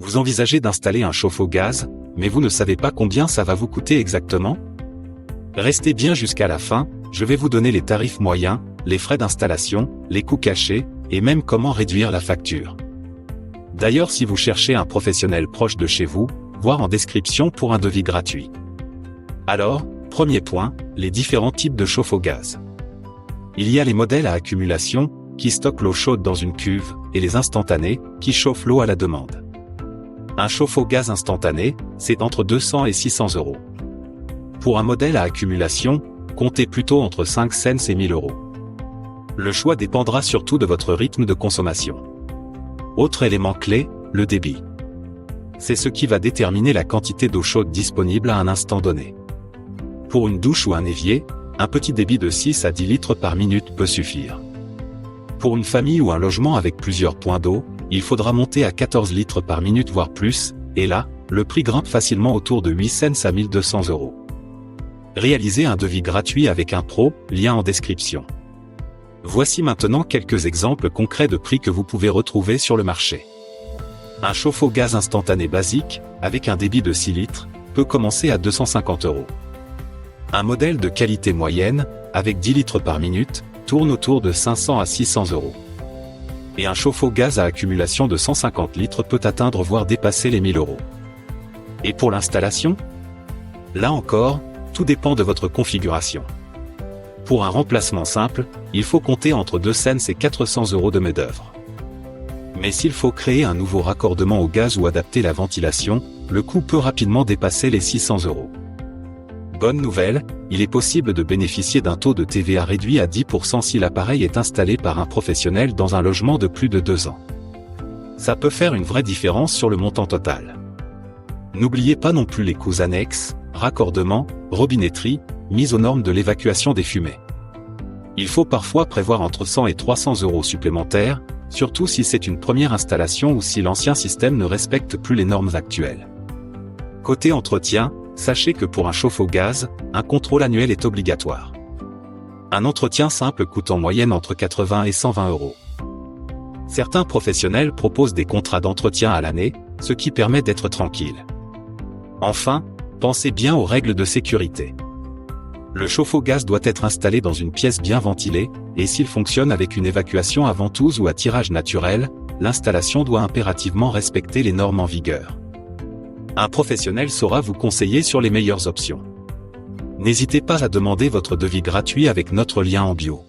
Vous envisagez d'installer un chauffe-eau gaz, mais vous ne savez pas combien ça va vous coûter exactement? Restez bien jusqu'à la fin, je vais vous donner les tarifs moyens, les frais d'installation, les coûts cachés, et même comment réduire la facture. D'ailleurs, si vous cherchez un professionnel proche de chez vous, voir en description pour un devis gratuit. Alors, premier point, les différents types de chauffe-eau gaz. Il y a les modèles à accumulation, qui stockent l'eau chaude dans une cuve, et les instantanés, qui chauffent l'eau à la demande. Un chauffe-eau gaz instantané, c'est entre 200 et 600 €. Pour un modèle à accumulation, comptez plutôt entre 5 cents et 1000 €. Le choix dépendra surtout de votre rythme de consommation. Autre élément clé, le débit. C'est ce qui va déterminer la quantité d'eau chaude disponible à un instant donné. Pour une douche ou un évier, un petit débit de 6 à 10 litres par minute peut suffire. Pour une famille ou un logement avec plusieurs points d'eau, il faudra monter à 14 litres par minute voire plus, et là, le prix grimpe facilement autour de 8 cents à 1200 €. Réalisez un devis gratuit avec un pro, lien en description. Voici maintenant quelques exemples concrets de prix que vous pouvez retrouver sur le marché. Un chauffe-eau gaz instantané basique, avec un débit de 6 litres, peut commencer à 250 €. Un modèle de qualité moyenne, avec 10 litres par minute, tourne autour de 500 à 600 €. Et un chauffe-eau gaz à accumulation de 150 litres peut atteindre voire dépasser les 1000 €. Et pour l'installation? Là encore, tout dépend de votre configuration. Pour un remplacement simple, il faut compter entre 2 cents et 400 € de main-d'œuvre. Mais s'il faut créer un nouveau raccordement au gaz ou adapter la ventilation, le coût peut rapidement dépasser les 600 €. Bonne nouvelle, il est possible de bénéficier d'un taux de TVA réduit à 10% si l'appareil est installé par un professionnel dans un logement de plus de 2 ans. Ça peut faire une vraie différence sur le montant total. N'oubliez pas non plus les coûts annexes, raccordement, robinetterie, mise aux normes de l'évacuation des fumées. Il faut parfois prévoir entre 100 et 300 € supplémentaires, surtout si c'est une première installation ou si l'ancien système ne respecte plus les normes actuelles. Côté entretien, sachez que pour un chauffe-eau gaz, un contrôle annuel est obligatoire. Un entretien simple coûte en moyenne entre 80 et 120 €. Certains professionnels proposent des contrats d'entretien à l'année, ce qui permet d'être tranquille. Enfin, pensez bien aux règles de sécurité. Le chauffe-eau gaz doit être installé dans une pièce bien ventilée, et s'il fonctionne avec une évacuation à ventouse ou à tirage naturel, l'installation doit impérativement respecter les normes en vigueur. Un professionnel saura vous conseiller sur les meilleures options. N'hésitez pas à demander votre devis gratuit avec notre lien en bio.